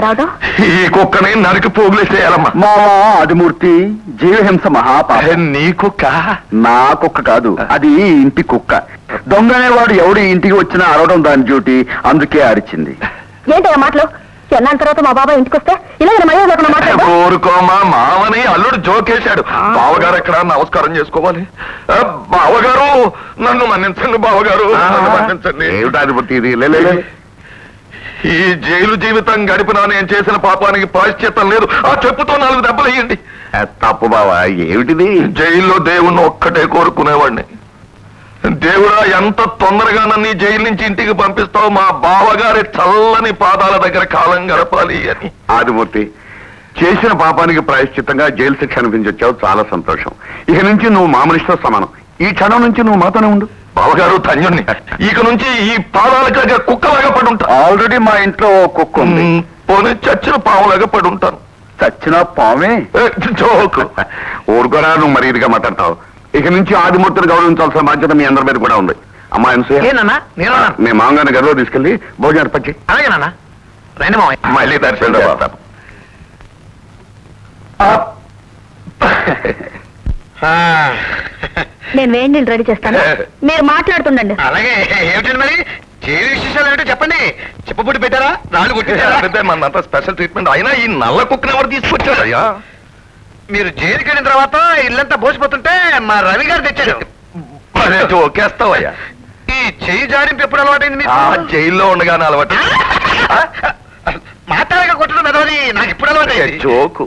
రావడం ఈ కుక్కని నరికి పోగులేసేయాలమ్మా. మామా ఆదిమూర్తి, జీవహింస మహాపాపం. నీ కుక్క? నా కుక్క కాదు, అది ఇంటి కుక్క. దొంగ అనేవాడు ఎవడు ఇంటికి వచ్చినా అరవడం దాని డ్యూటీ, అందుకే అరిచింది. ఏంటి ఆ మాటలు? ఎన్నాళ్ళ తర్వాత మా బాబాయ్ ఇంటికి వస్తే ఇలాగ మర్యాద లేకుండా మాట్లాడు. కోరుకోమా, మామని అల్లుడు జోకేశాడు. బావగారు ఎక్కడ నమస్కారం చేసుకోవాలి. బావగారు నన్ను మన్నించండి, బావగారు మన్నించండి. ఏమిటాధిపతి ఇది? ఈ జైలు జీవితం గడిపినా నేను చేసిన పాపానికి ప్రాయశ్చిత్తం లేదు. ఆ చెప్పుతో 4 దెబ్బలు వేయండి. తప్పు బావా, ఏమిటిది? జైల్లో దేవుణ్ణి ఒక్కటే కోరుకునేవాడిని. దేవుడా, ఎంత తొందరగా నన్ను జైలు నుంచి ఇంటికి పంపిస్తావు, మా బావగారి చల్లని పాదాల దగ్గర కాలం గడపాలి అని. ఆదిమూర్తి, చేసిన పాపానికి ప్రాయశ్చిత్తంగా జైలు శిక్ష అనిపించొచ్చావు, చాలా సంతోషం. ఇక నుంచి నువ్వు మా మనిషితో సమానం. ఈ క్షణం నుంచి నువ్వు మాతోనే ఉండు. బావగారు ధన్యుణ్ణి. ఇక నుంచి ఈ పాదాల దగ్గర కుక్కలాగా పడి ఉంటా. ఆల్రెడీ మా ఇంట్లో కుక్క ఉంది. పోనీ చచ్చిన పావులాగా పడి ఉంటాను. చచ్చిన పామే? జోకు. ఊరుకోరా, నువ్వు మరి ఇదిగా మాట్లాడతావు. ఇక నుంచి ఆదిమూర్తిని గౌరవించాల్సిన బాధ్యత మీ అందరి మీద కూడా ఉంది. అమ్మా మీ మామగారిని గదిలో తీసుకెళ్లి భోజనం ఏర్పచ్చి. అలాగే నాన్న, రండి మామయ్య. మళ్ళీ దర్శనం చేస్తాను. నేను వేడి నీళ్ళు రెడీ చేస్తాను, మీరు మాట్లాడుతుండండి. అలాగే. ఏమిటండి మరి జైలు విశేషాలు ఏమిటో చెప్పండి. చెప్పబుట్టి పెట్టారా? రాళ్ళు కొట్టారా? మనంతా స్పెషల్ ట్రీట్మెంట్. అయినా ఈ నల్ల కుక్కని ఎవరు తీసుకొచ్చారు అయ్యా? మీరు జైలుకి వెళ్ళిన తర్వాత ఇల్లంతా బోసిపోతుంటే మా రవి గారు తెచ్చారు. ఓకేస్తావయ్యా. ఈ చెయ్యి జారింపు ఎప్పుడు అలవాటైంది మీకు? జైల్లో ఉండగానే అలవాటు. మాట్లాడగా కొట్టడం ఎదవది నాకు ఇప్పుడు అలవాటు. జోకు.